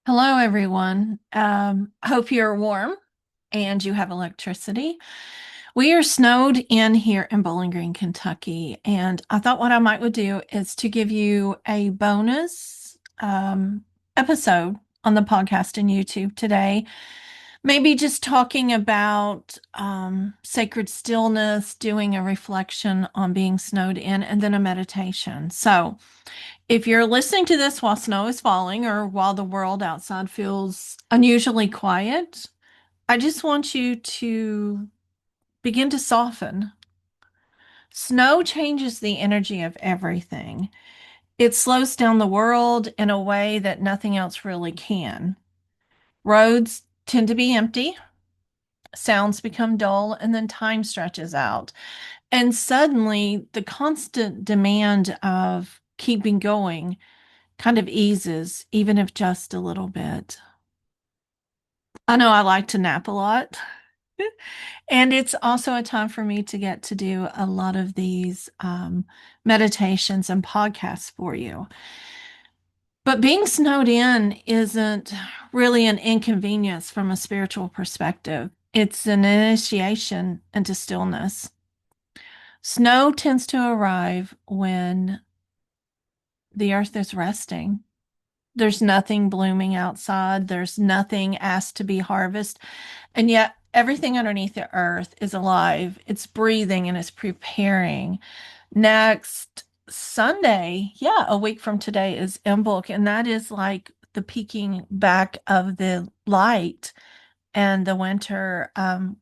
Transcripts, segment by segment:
Hello, everyone. Hope you're warm and you have electricity. We are snowed in here in Bowling Green, Kentucky, and I thought what I might would do is to give you a bonus episode on the podcast and YouTube today. Maybe just talking about sacred stillness, doing a reflection on being snowed in, and then a meditation. So, if you're listening to this while snow is falling or while the world outside feels unusually quiet, I just want you to begin to soften. Snow changes the energy of everything. It slows down the world in a way that nothing else really can. Roads tend to be empty, sounds become dull, and then time stretches out. And suddenly, the constant demand of keeping going kind of eases, even if just a little bit. I know I like to nap a lot, and it's also a time for me to get to do a lot of these meditations and podcasts for you. But being snowed in isn't really an inconvenience from a spiritual perspective. It's an initiation into stillness. Snow tends to arrive when the earth is resting. There's nothing blooming outside. There's nothing asked to be harvested. And yet, everything underneath the earth is alive. It's breathing and it's preparing. Next Sunday, yeah, a week from today is Imbolc, and that is like the peaking back of the light and the winter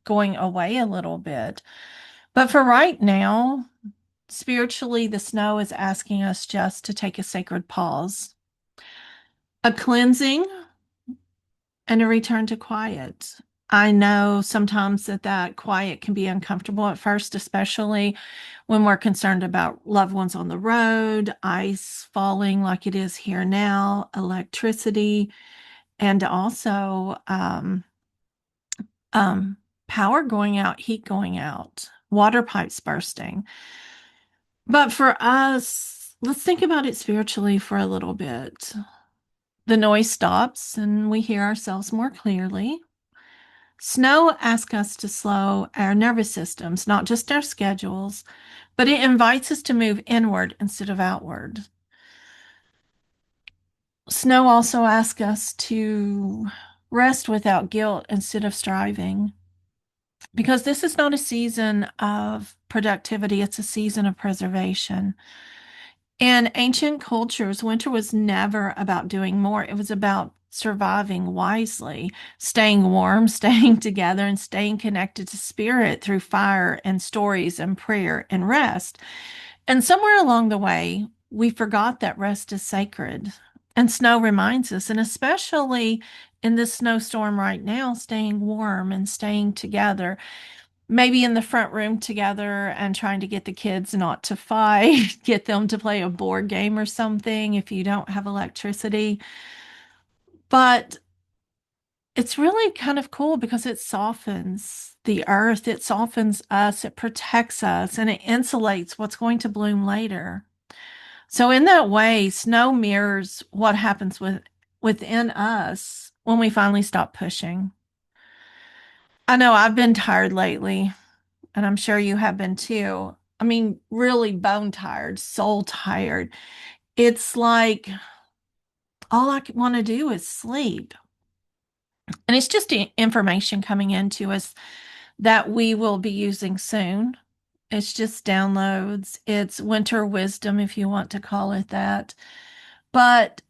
going away a little bit. But for right now, spiritually, the snow is asking us just to take a sacred pause, a cleansing, and a return to quiet. I know sometimes that quiet can be uncomfortable at first, especially when we're concerned about loved ones on the road, ice falling like it is here now, electricity, and also um, power going out, heat going out, water pipes bursting. But for us, let's think about it spiritually for a little bit. The noise stops and we hear ourselves more clearly. Snow asks us to slow our nervous systems, not just our schedules, but it invites us to move inward instead of outward. Snow also asks us to rest without guilt instead of striving, because this is not a season of productivity, it's a season of preservation. In ancient cultures, winter was never about doing more. It was about surviving wisely, staying warm, staying together, and staying connected to spirit through fire and stories and prayer and rest. And somewhere along the way, we forgot that rest is sacred. And snow reminds us, and especially in this snowstorm right now, staying warm and staying together, maybe in the front room together and trying to get the kids not to fight, get them to play a board game or something if you don't have electricity. But it's really kind of cool because it softens the earth, it softens us, it protects us, and it insulates what's going to bloom later. So in that way, snow mirrors what happens within us when we finally stop pushing. I know I've been tired lately, and I'm sure you have been too. I mean, really bone tired, soul tired. It's like all I want to do is sleep. And it's just information coming into us that we will be using soon. It's just downloads. It's winter wisdom, if you want to call it that. But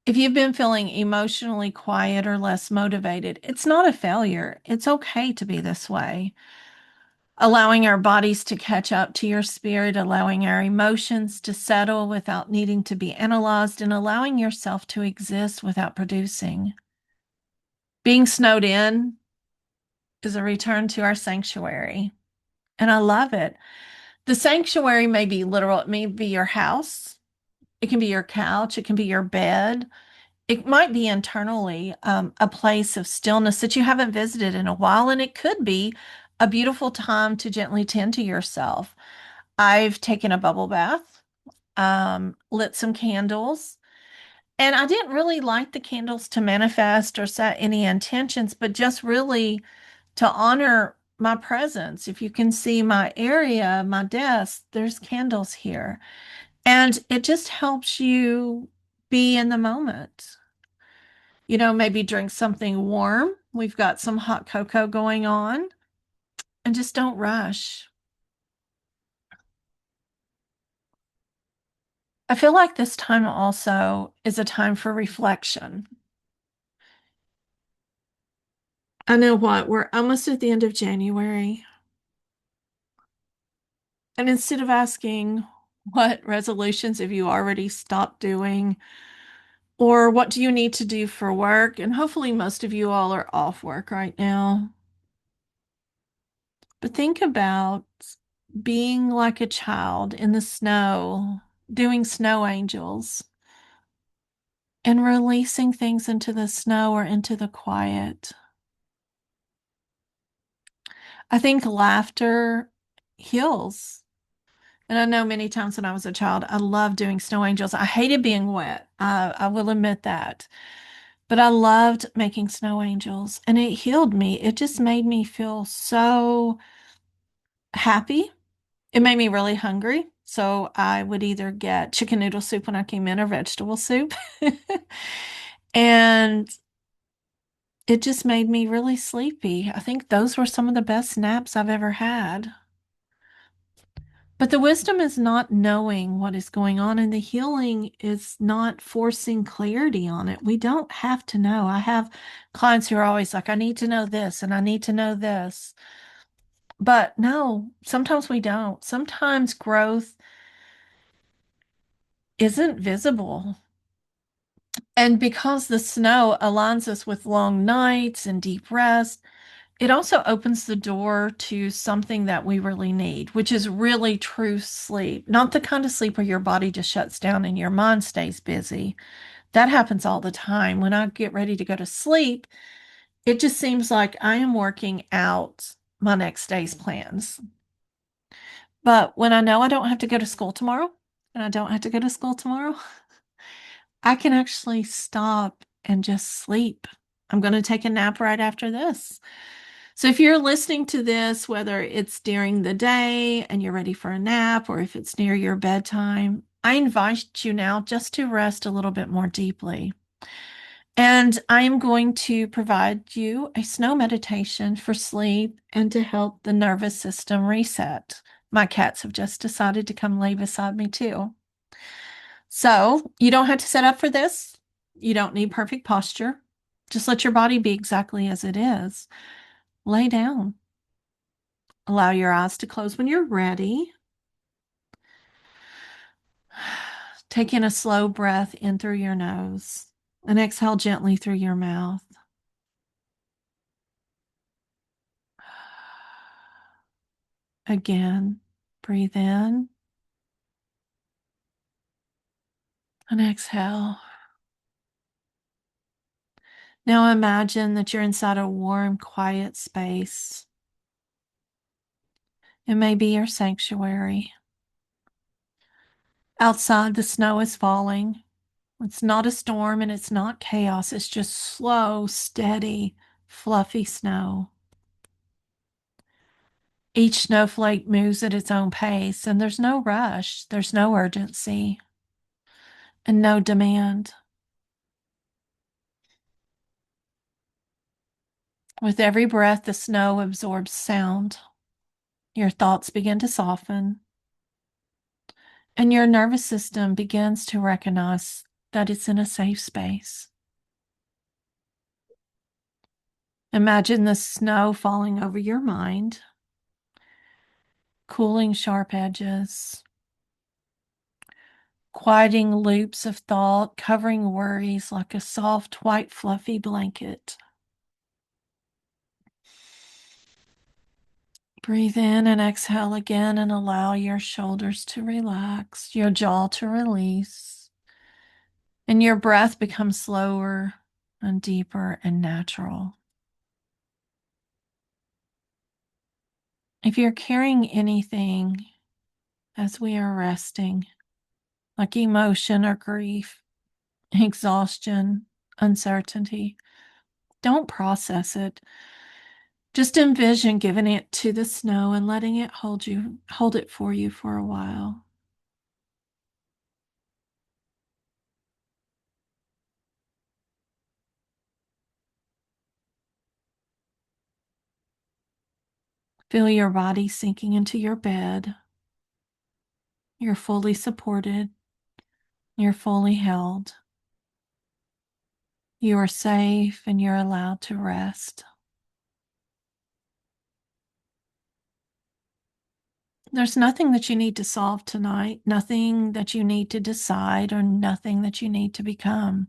if you've been feeling emotionally quiet or less motivated, it's not a failure. It's okay to be this way. Allowing our bodies to catch up to your spirit, allowing our emotions to settle without needing to be analyzed, and allowing yourself to exist without producing. Being snowed in is a return to our sanctuary, and I love it. The sanctuary may be literal, it may be your house, it can be your couch, it can be your bed. It might be internally a place of stillness that you haven't visited in a while, and it could be a beautiful time to gently tend to yourself. I've taken a bubble bath, lit some candles, And I didn't really light the candles to manifest or set any intentions, but just really to honor my presence. If you can see my area, my desk, there's candles here. And it just helps you be in the moment. Maybe drink something warm. We've got some hot cocoa going on, and just don't rush. I feel like this time also is a time for reflection. I know what, we're almost at the end of January. And instead of asking, what resolutions have you already stopped doing? Or what do you need to do for work? And hopefully, most of you all are off work right now. But think about being like a child in the snow, doing snow angels, and releasing things into the snow or into the quiet. I think laughter heals. And I know many times when I was a child, I loved doing snow angels. I hated being wet. I will admit that. But I loved making snow angels and it healed me. It just made me feel so happy. It made me really hungry. So I would either get chicken noodle soup when I came in or vegetable soup. And it just made me really sleepy. I think those were some of the best naps I've ever had. But the wisdom is not knowing what is going on, and the healing is not forcing clarity on it. We don't have to know. I have clients who are always like, I need to know this and I need to know this. But no, sometimes we don't. Sometimes growth isn't visible. And because the snow aligns us with long nights and deep rest, it also opens the door to something that we really need, which is really true sleep. Not the kind of sleep where your body just shuts down and your mind stays busy. That happens all the time. When I get ready to go to sleep, it just seems like I am working out my next day's plans. But when I know I don't have to go to school tomorrow, and I don't have to go to school tomorrow, I can actually stop and just sleep. I'm going to take a nap right after this. So if you're listening to this, whether it's during the day and you're ready for a nap or if it's near your bedtime, I invite you now just to rest a little bit more deeply. And I am going to provide you a snow meditation for sleep and to help the nervous system reset. My cats have just decided to come lay beside me too. So you don't have to set up for this. You don't need perfect posture. Just let your body be exactly as it is. Lay down. Allow your eyes to close when you're ready. Take in a slow breath in through your nose and exhale gently through your mouth. Again, breathe in and exhale. Now imagine that you're inside a warm, quiet space. It may be your sanctuary. Outside, the snow is falling. It's not a storm and it's not chaos. It's just slow, steady, fluffy snow. Each snowflake moves at its own pace, and there's no rush, there's no urgency, and no demand. With every breath, the snow absorbs sound. Your thoughts begin to soften, and your nervous system begins to recognize that it's in a safe space. Imagine the snow falling over your mind, cooling sharp edges, quieting loops of thought, covering worries like a soft, white, fluffy blanket. Breathe in and exhale again and allow your shoulders to relax, your jaw to release, and your breath becomes slower and deeper and natural. If you're carrying anything as we are resting, like emotion or grief, exhaustion, uncertainty. Don't process it. Just envision giving it to the snow and letting it hold it for you for a while. Feel your body sinking into your bed. You're fully supported. You're fully held. You are safe and you're allowed to rest. There's nothing that you need to solve tonight, nothing that you need to decide, or nothing that you need to become.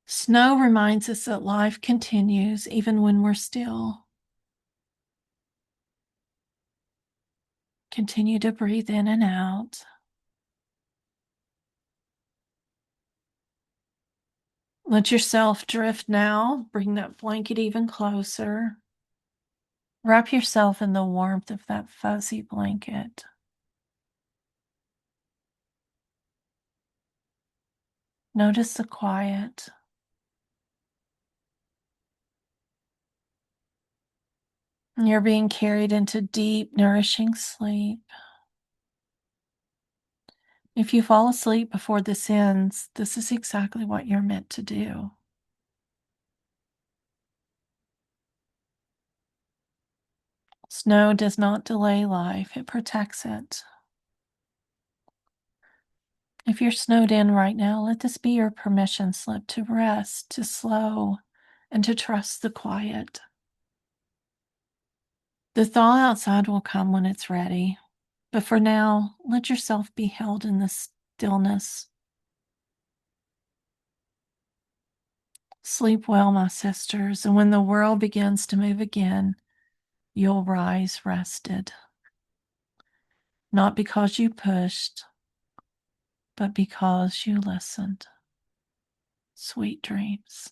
Snow reminds us that life continues even when we're still. Continue to breathe in and out. Let yourself drift now. Bring that blanket even closer. Wrap yourself in the warmth of that fuzzy blanket. Notice the quiet. You're being carried into deep, nourishing sleep. If you fall asleep before this ends, this is exactly what you're meant to do. Snow does not delay life, it protects it. If you're snowed in right now, let this be your permission slip to rest, to slow, and to trust the quiet. The thaw outside will come when it's ready, but for now, let yourself be held in the stillness. Sleep well, my sisters, and when the world begins to move again, you'll rise rested. Not because you pushed, but because you listened. Sweet dreams.